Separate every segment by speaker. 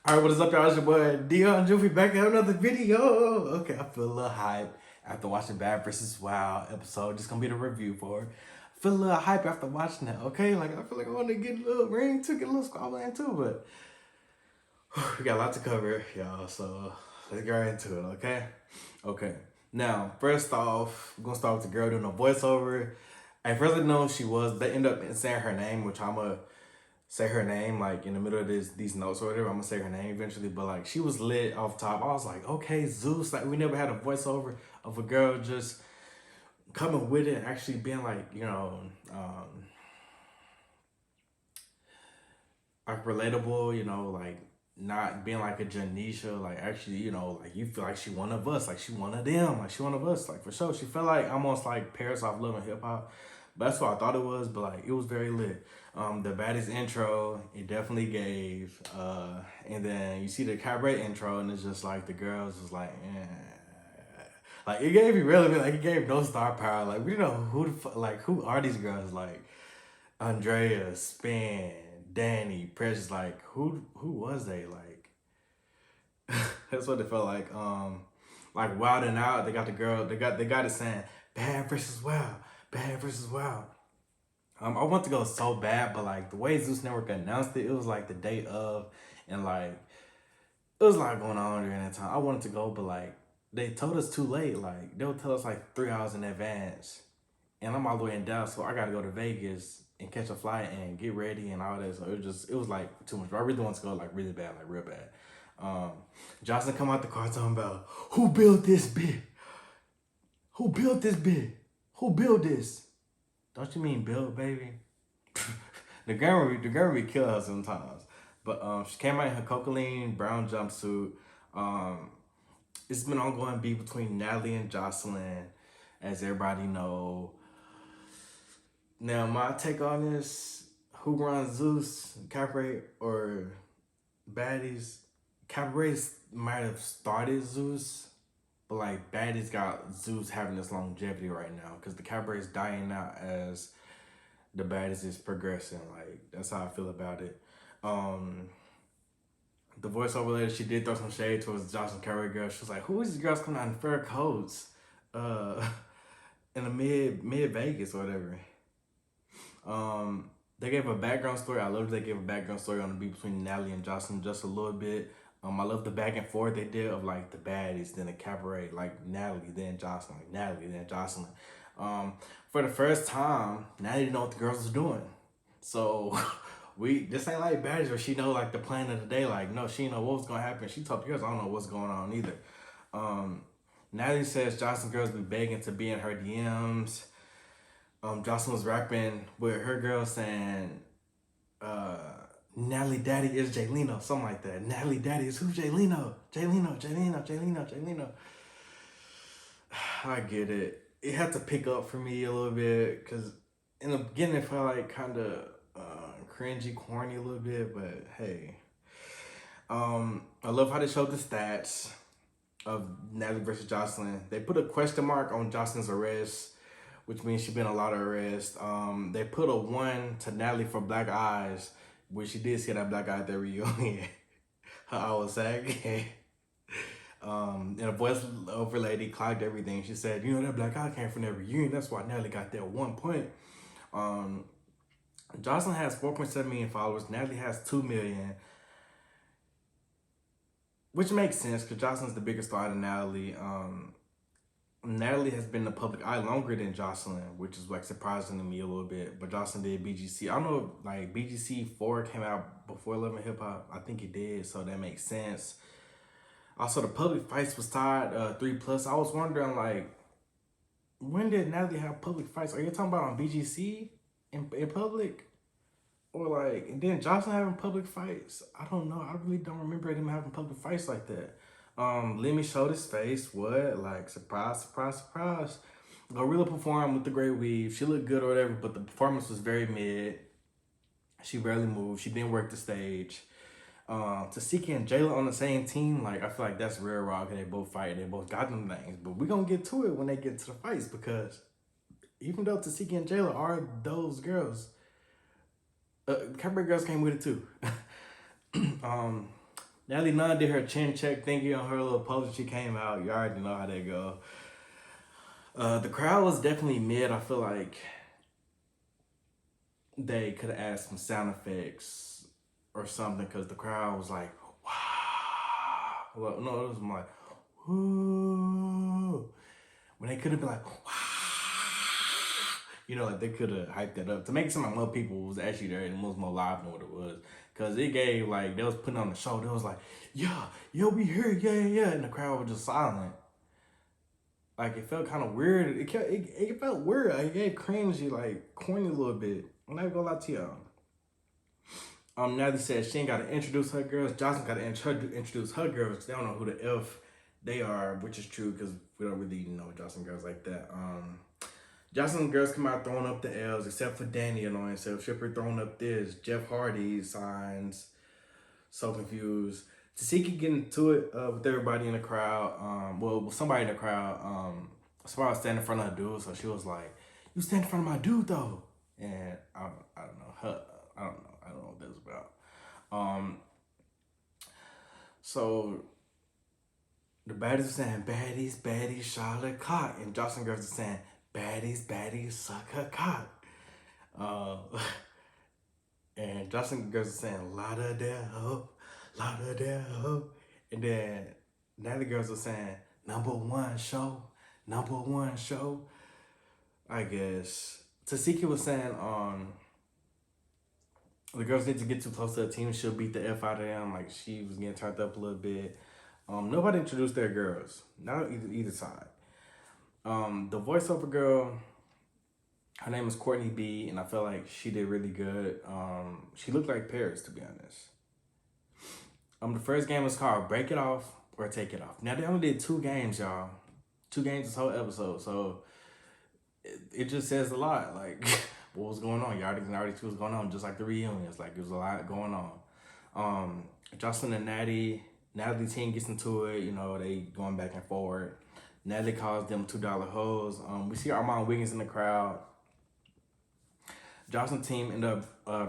Speaker 1: Alright, what is up, y'all? It's your boy dyoungdrift back at another video. Okay, I feel a little hype after watching Bad vs. Wild episode. Just gonna be the review for it. I feel a little hype after watching that, okay? Like, I feel like I want to get a little ring to get a little squabble in too, but we got a lot to cover, y'all, so let's get right into it, okay? Okay, now, first off, we're gonna start with the girl doing a voiceover. At first I didn't know who she was. They end up saying her name, which I'm a say her name like in the middle of these notes or whatever. I'm gonna say her name eventually, but like she was lit off top. I was like, okay, Zeus. Like we never had a voiceover of a girl just coming with it, and actually being like, like relatable. Like not being like a Janisha. Like actually, like you feel like she one of us. Like she one of them. Like she one of us. Like for sure, she felt like almost like Paris off Love and Hip Hop. But that's what I thought it was, but like it was very lit. The Baddies intro, it definitely gave. And then you see the Cabaret intro, and it's just like the girls was like, like it gave you relevant. Like it gave no star power. Like we didn't know like who are these girls? Like Andrea, Span, Danny, Precious. Like who was they? Like that's what it felt like. Like Wild and Out. They got the girl. They got it saying Bad versus Wild. Bad versus Wild. I want to go so bad, but like the way Zeus Network announced it, it was like the day of, and like it was a lot going on during that time. I wanted to go, but like they told us too late. Like they'll tell us like 3 hours in advance, and I'm all the way in Dallas, so I got to go to Vegas and catch a flight and get ready and all that. So it was like too much. But I really want to go like really bad, like real bad. Joseline come out the car talking about who built this bit, who built this bit, who built this. Don't you mean build, baby? the girl be kill her sometimes. But she came out in her cocaine brown jumpsuit. Um, it's been ongoing beef between Natalie and Joseline, as everybody know. Now my take on this: who runs Zeus, Cabaret, or Baddies? Cabaret might have started Zeus, but like Baddies got Zeus having this longevity right now because the Cabaret is dying out as the Baddies is progressing. Like that's how I feel about it. Um, the voiceover lady, she did throw some shade towards Josh and Carrie girl. She was like, "Who is these girls coming out in fur coats, uh, in the mid Vegas or whatever?" They gave a background story. I love they gave a background story on the beat between Natalie and Jocelyn just a little bit. I love the back and forth they did of like the Baddies, then the Cabaret, like Natalie, then Jocelyn, like Natalie, then Jocelyn. For the first time, Natalie didn't know what the girls was doing. So this ain't like Baddies where she know like the plan of the day. Like no, she didn't know what was gonna happen. She told the girls, I don't know what's going on either. Natalie says Jocelyn girls be begging to be in her DMs. Jocelyn was rapping with her girl saying, Natalie Daddy is Jaylino, something like that. Natalie Daddy is who? Jaylino. I get it. It had to pick up for me a little bit because in the beginning it felt like kind of cringy, corny a little bit, but hey. I love how they showed the stats of Natalie versus Jocelyn. They put a question mark on Jocelyn's arrest, which means she's been a lot of arrests. They put a 1 to Natalie for black eyes, which she did see that black eye at that reunion. Her eye was sagging. And a voice over lady clogged everything. She said, that black eye came from that reunion. That's why Natalie got that 1 point. Jocelyn has 4.7 million followers. Natalie has 2 million. Which makes sense because Jocelyn's the biggest star than Natalie. Natalie has been in the public eye longer than Jocelyn, which is like surprising to me a little bit. But Jocelyn did BGC. I don't know if like BGC 4 came out before Love and Hip Hop. I think it did, so that makes sense. Also, the public fights was tied 3+. I was wondering like, when did Natalie have public fights? Are you talking about on BGC in public? Or like, and then Jocelyn having public fights? I don't know. I really don't remember them having public fights like that. Lemmy showed his face. What? Like, surprise, surprise, surprise. Gorilla performed with the great weave. She looked good or whatever, but the performance was very mid. She barely moved. She didn't work the stage. Tasika and Jayla on the same team, like, I feel like that's real raw because they both fight. They both got them things. But we're going to get to it when they get to the fights because even though Tasika and Jayla are those girls, Cabaret girls came with it too. Natalie Nunn did her chin check thingy on her little post. She came out. You already know how they go. The crowd was definitely mid. I feel like they could have added some sound effects or something because the crowd was like, wow. Well, no, it was more like, whoo. When they could have been like, wow. You know, like they could have hyped that up to make it seem like more people was actually there and it was more live than what it was. Cause it gave like they was putting on the show. They was like, yeah, yo, we here, yeah, and the crowd was just silent. Like it felt kind of weird. It felt weird. Like, it gave cringy, like corny a little bit. I'm not gonna lie to y'all. Natalie said she ain't got to introduce her girls. Joseline got to introduce her girls. They don't know who the F they are, which is true because we don't really know Joseline girls like that. Joseline girls come out throwing up the L's, except for Danny annoying himself. Shipper throwing up this. Jeff Hardy signs. So confused. Tasiki getting to it with everybody in the crowd. Well, with somebody in the crowd. Somebody was standing in front of her dude, so she was like, "You stand in front of my dude, though." And I don't know. I don't know. I don't know what that's about. So the baddies were saying, "Baddies, baddies, Charlotte cock," and Joseline girls were saying, "Baddies, baddies, suck her cock." And Joseline girls were saying, "Lauderdale, Lauderdale," and then Natalie girls were saying, "Number one show, number one show." I guess Tasiki was saying, the girls need to get too close to the team. She'll beat the F out of them. Like she was getting turned up a little bit. Nobody introduced their girls. Not either side. The voiceover girl, her name is Courtney B, and I felt like she did really good. She looked like Paris, to be honest. The first game was called Break It Off or Take It Off. Now they only did 2 games, y'all. 2 games this whole episode, so it just says a lot. Like what was going on? Y'all already see what's going on. Just like the reunions, like there was a lot going on. Joseline and Natalie team gets into it. You know, they going back and forward. Natalie calls them $2 hoes. We see Armand Wiggins in the crowd. Joseline team end up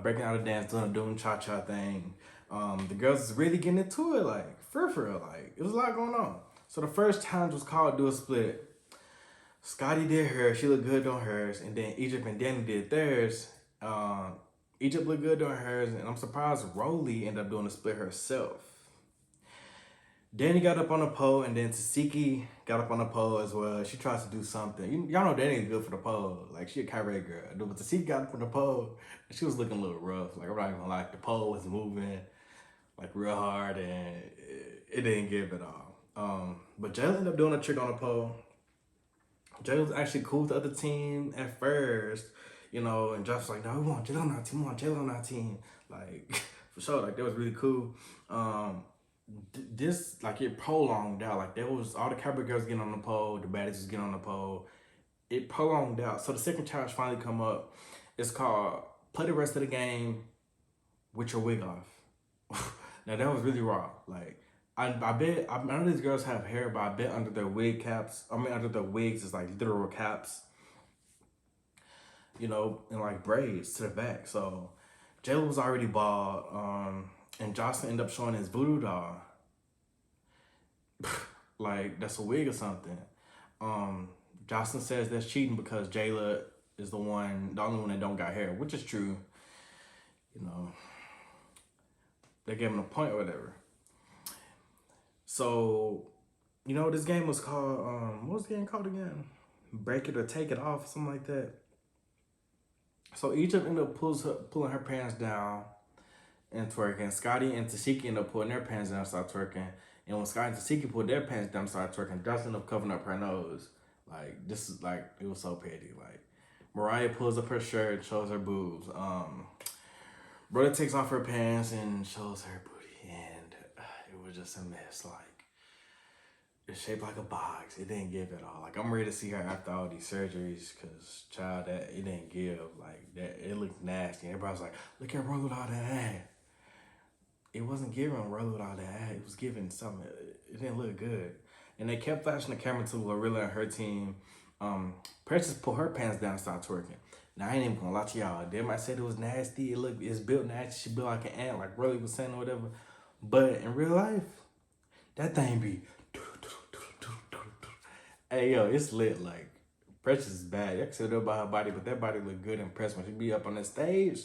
Speaker 1: breaking out of dance, doing cha-cha thing. The girls is really getting into it, like for real, like it was a lot going on. So the first challenge was called Do a Split. Scotty did hers, she looked good on hers, and then Egypt and Danny did theirs. Egypt looked good on hers, and I'm surprised Rolly ended up doing a split herself. Danny got up on the pole, and then Tasiki got up on the pole as well. She tries to do something. Y'all know Danny's good for the pole. Like, she a Cabaret girl. But Tasiki got up on the pole, and she was looking a little rough. Like, I'm not gonna lie, the pole was moving, like, real hard, and it didn't give it all. But Jayla ended up doing a trick on the pole. Jay was actually cool with the other team at first, you know, and Josh was like, "No, we want Jay on our team, we want Jay on our team." Like, for sure, like, that was really cool. This, like, it prolonged out. Like, there was all the Cabaret girls getting on the pole, the baddies was getting on the pole. It prolonged out. So the second challenge finally come up. It's called Play the Rest of the Game with Your Wig Off. Now, that was really raw. Like, I bet, I know these girls have hair, but I bet under their under their wigs is like literal caps, you know, and like braids to the back. So Jayla was already bald, and Joseline ended up showing his voodoo doll. Like, that's a wig or something. Joseline says that's cheating because Jayla is the only one that don't got hair, which is true. You know, they gave him a point or whatever. So, you know, this game was called, what was the game called again? Break It or Take It Off, something like that. So Egypt ended up pulling her pants down and twerking. Scotty and Tasiki ended up pulling their pants down and started twerking. And when Scotty and Tasiki pulled their pants down and started twerking, Joseline ended up covering up her nose. Like, this is like, it was so petty. Like, Mariah pulls up her shirt and shows her boobs. Brother takes off her pants and shows her booty. And it was just a mess. Like, it's shaped like a box. It didn't give at all. Like, I'm ready to see her after all these surgeries, because, child, that it didn't give. Like, that it looked nasty. Everybody was like, look at Roll with all that ass. It wasn't giving Roll with all that ass. It was giving something. It didn't look good. And they kept flashing the camera to Lorilla and her team. Precious pulled her pants down and started twerking. Now, I ain't even gonna lie to y'all. They might say it was nasty. It's built nasty. She built like an ant, like Rolly was saying or whatever. But in real life, that thing be. Hey yo, it's lit. Like Precious is bad. I can say that about her body, but that body look good and Precious when she be up on the stage.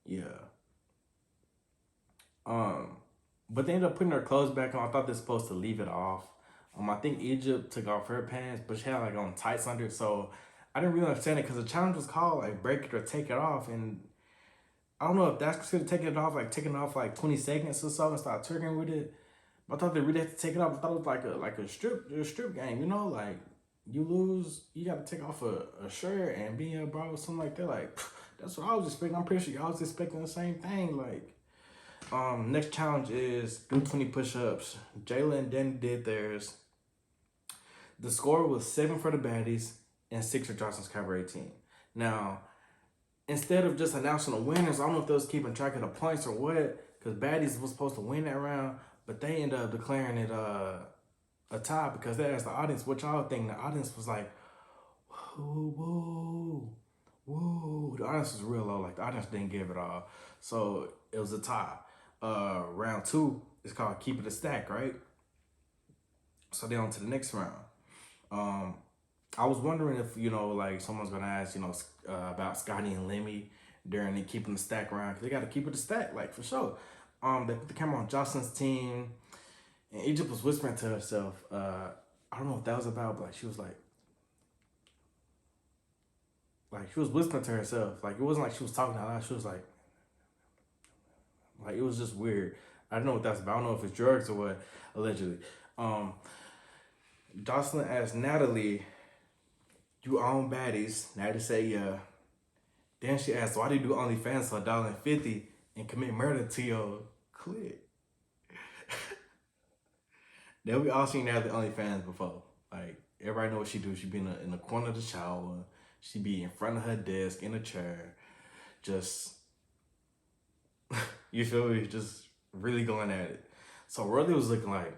Speaker 1: Yeah. Um, but they ended up putting her clothes back on. I thought they're supposed to leave it off. I think Egypt took off her pants, but she had like on tights under. So I didn't really understand it because the challenge was called like break it or take it off, and I don't know if that's considered taking it off, like taking it off like 20 seconds or so and start twerking with it. But I thought they really had to take it off. I thought it was like a strip game, you know, like you lose, you got to take off a shirt and be a bra or something like that. Like that's what I was expecting. I'm pretty sure y'all was expecting the same thing. Like next challenge is do 20 push-ups. Jayla and Danny did theirs. The score was 7 for the Baddies and 6 for Johnson's Cabaret team. Now, instead of just announcing the winners, I don't know if they was keeping track of the points or what, because Baddies was supposed to win that round, but they ended up declaring it a tie because they asked the audience, what y'all think? The audience was like, woo, woo, woo. The audience was real low. Like, the audience didn't give it all. So, it was a tie. Round 2 is called Keep It a Stack, right? So, then on to the next round. I was wondering if, you know, like someone's going to ask, you know, about Scotty and Lemmy during the keeping the stack round, because they got to keep it a stack, like, for sure. They put the camera on Joseline's team, and Egypt was whispering to herself. I don't know what that was about, but like, she was like she was whispering to herself. Like, it wasn't like she was talking out loud. She was like, it was just weird. I don't know what that's about. I don't know if it's drugs or what, allegedly. Joseline asked Natalie, you own Baddies? Natalie said, yeah. Then she asked, why do you do OnlyFans for $1.50 and commit murder to your clit? Then we all seen Natalie OnlyFans before. Like, everybody know what she do. She be in the corner of the shower. She be in front of her desk in a chair. Just, you feel me? Just really going at it. So Rolly was looking like,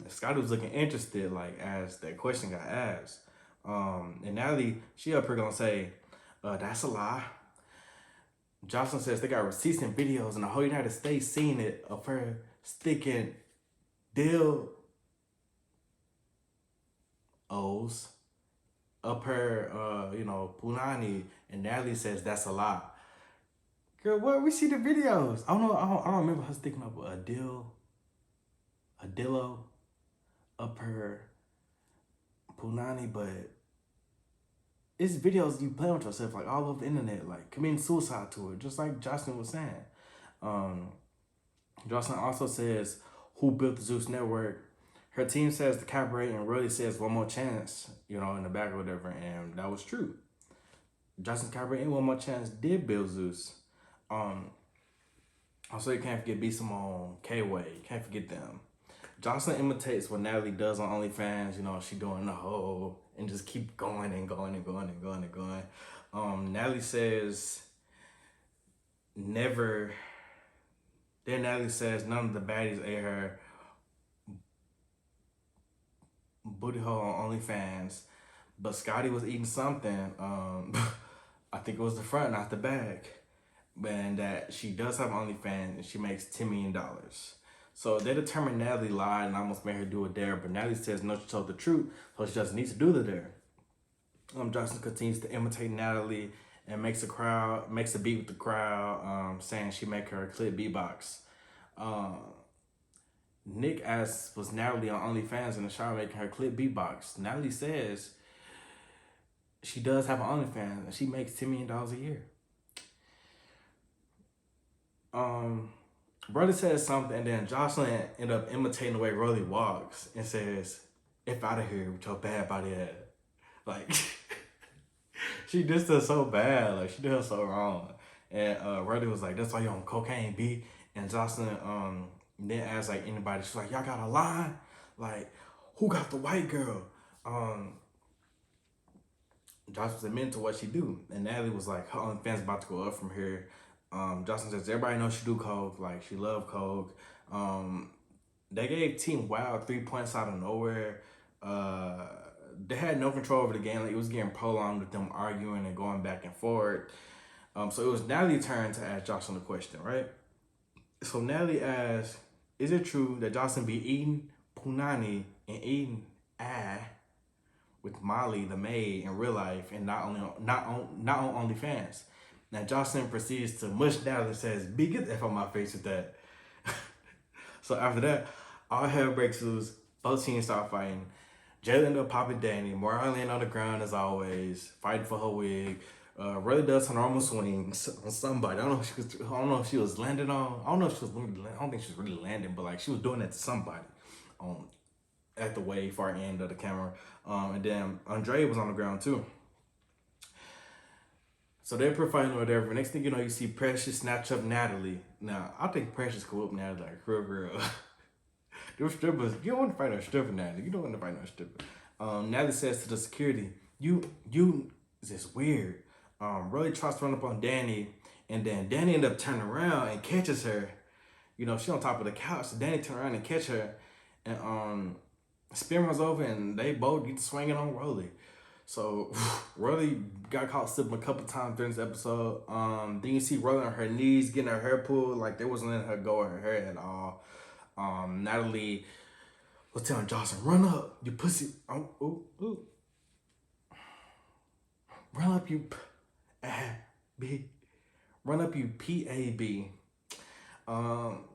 Speaker 1: Scotty was looking interested, like, as that question got asked. And Natalie, she up here gonna say, that's a lie. Joseline says they got receipts and videos in the whole United States seeing it of her sticking dildos up her, punani, and Natalie says that's a lie. Girl, what? We see the videos. I don't remember her sticking up a dillo up her punani, but it's videos you play with yourself, like, all over the internet, like, committing suicide to it, just like Joseline was saying. Joseline also says, who built the Zeus Network? Her team says the Cabaret, and Rolly says one more chance, you know, in the back or whatever, and that was true. Joseline Cabaret and One More Chance did build Zeus. Also, you can't forget B Simone, K-Way, you can't forget them. Joseline imitates what Natalie does on OnlyFans. You know, she doing the whole and just keep going and going and going and going and going. Natalie says never. Then Natalie says none of the baddies ate her booty hole on OnlyFans, but Scotty was eating something. I think it was the front, not the back. And that she does have OnlyFans and she makes $10 million. So they determined Natalie lied and almost made her do a dare, but Natalie says no, she told the truth, so she doesn't need to do the dare. Joseline continues to imitate Natalie and makes a beat with the crowd, saying she make her a clip beatbox. Nick asks, was Natalie on OnlyFans in the shower making her clip beatbox? Natalie says she does have an OnlyFans and she makes $10 million a year. Brother says something, and then Joseline end up imitating the way Rolly walks and says, "If out of here with your bad body ass." Like, she just does so bad. Like, she does so wrong. And Rolly was like, "That's why you on cocaine, B." And Joseline then asked like anybody. She's like, "Y'all got a line? Like, who got the white girl?" Joseline was admitting to what she do, and Natalie was like, her OnlyFans about to go up from here. Joseline says everybody knows she do coke, like she love coke. They gave Team Wild 3 points out of nowhere. They had no control over the game. Like, it was getting prolonged with them arguing and going back and forth. So it was Natalie's turn to ask Joseline a question, right? So Natalie asked, "Is it true that Joseline be eating punani and eating with Molly the maid in real life and not on OnlyFans?" Now Joseline proceeds to mush Natalie and says, "B, get the F on my face with that." So after that, all hell breaks loose. Both teams start fighting. Jayla ended up popping Danny. Mariah laying on the ground as always, fighting for her wig. Really does her normal swings on somebody. I don't know if she was landing on. I don't know if she was. I don't think she was really landing, but like she was doing that to somebody. At the way far end of the camera. And then Andre was on the ground too. So they're fighting or whatever. Next thing you know, you see Precious snatch up Natalie. Now, I think Precious could whoop Natalie like real girl. Them strippers, you don't want to fight no stripper, Natalie. You don't want to fight no stripper. Natalie says to the security, you, is this weird? Really tries to run up on Danny, and then Danny ended up turning around and catches her. You know, she's on top of the couch. So Danny turned around and catch her, and spin runs over, and they both get swinging on Rolly. So Rolly got caught slipping a couple times during this episode. Then you see Rolly on her knees getting her hair pulled, like they wasn't letting her go with her hair at all. Natalie was telling Joseline, "Run up, you pussy." Run up, you B. Run up, you PAB.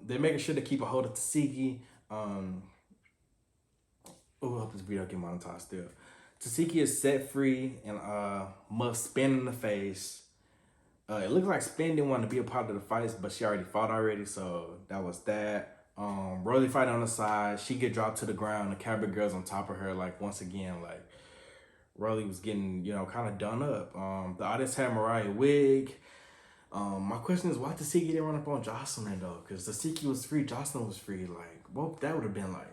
Speaker 1: They're making sure to keep a hold of Tasiki. I hope this video get monetized still. Tasiki is set free and must spin in the face. It looks like Spin didn't want to be a part of the fights, but she already fought already, so that was that. Rolly fight on the side. She get dropped to the ground. The Cabaret girl's on top of her. Like once again, like Rolly was getting, kind of done up. The audience had Mariah wig. My question is, why Tasiki didn't run up on Joseline though? Because Tasiki was free, Joseline was free. Like, what that would have been like?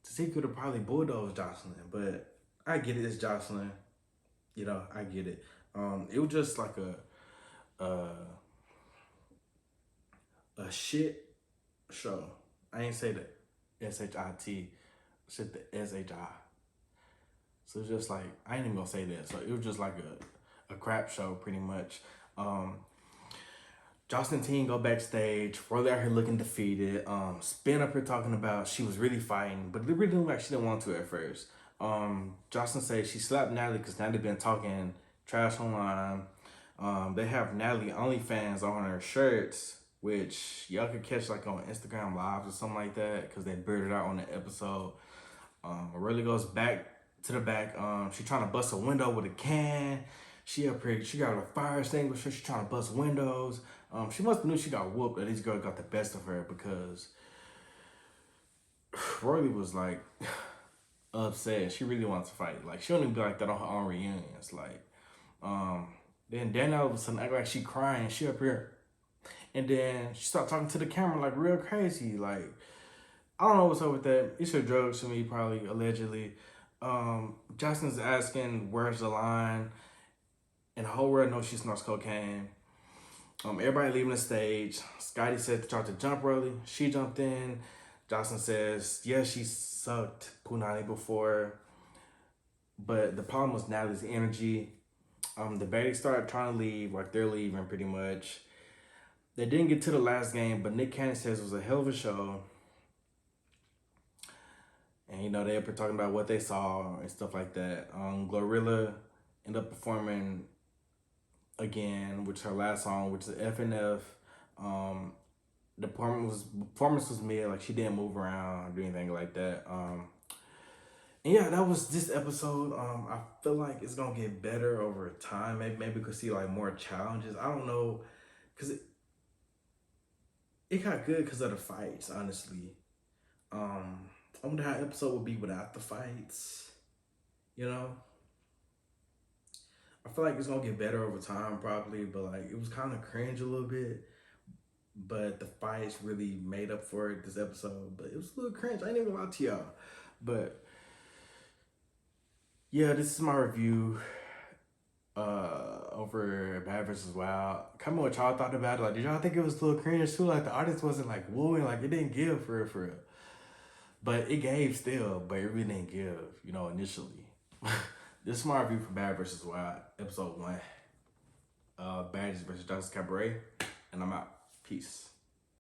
Speaker 1: Tasiki could have probably bulldozed Joseline, but I get it. It's Joseline. I get it. It was just like a shit show. I ain't say the SHIT, shit the SHI. So it's just like, I ain't even gonna say that. So it was just like a crap show pretty much. Joseline team go backstage. Rolly out here looking defeated. Spin up here talking about she was really fighting, but it really looked like she didn't want to at first. Joseline says she slapped Natalie because Natalie been talking trash online. They have Natalie OnlyFans on her shirts, which y'all could catch like on Instagram Lives or something like that because they blurred it out on the episode. Rolly goes back to the back. She trying to bust a window with a can. She got a fire extinguisher. She trying to bust windows. She must have knew she got whooped that these girls got the best of her because Rolly was like upset. She really wants to fight. Like she don't even be like that on her own reunions. Like, then Danny all of a sudden act like she crying. She up here, and then she start talking to the camera like real crazy. Like I don't know what's up with that. It's her drugs to me, probably allegedly. Justin's asking where's the line, and the whole world knows she snorts cocaine. Everybody leaving the stage. Scotty said to try to jump Rolly. She jumped in. Joseline says, yeah, she sucked Punani before, but the problem was Natalie's energy. The Baddies started trying to leave, like they're leaving pretty much. They didn't get to the last game, but Nick Cannon says it was a hell of a show. And they were talking about what they saw and stuff like that. Glorilla ended up performing again, which is her last song, which is FNF. The performance was mid, like she didn't move around or do anything like that. And yeah, that was this episode. I feel like it's gonna get better over time. Maybe we could see like more challenges. I don't know, cause it got good because of the fights. Honestly, I wonder how episode would be without the fights. I feel like it's gonna get better over time, probably. But like, it was kind of cringe a little bit. But the fights really made up for it this episode. But it was a little cringe. I ain't even gonna lie to y'all. But yeah, this is my review over Bad vs. Wild. Comment what y'all thought about it. Like, did y'all think it was a little cringe too? Like, the artist wasn't like wooing. Like, it didn't give for real. But it gave still. But it really didn't give, initially. This is my review for Bad vs. Wild, episode 1. Baddies versus Cabaret, and I'm out. Peace.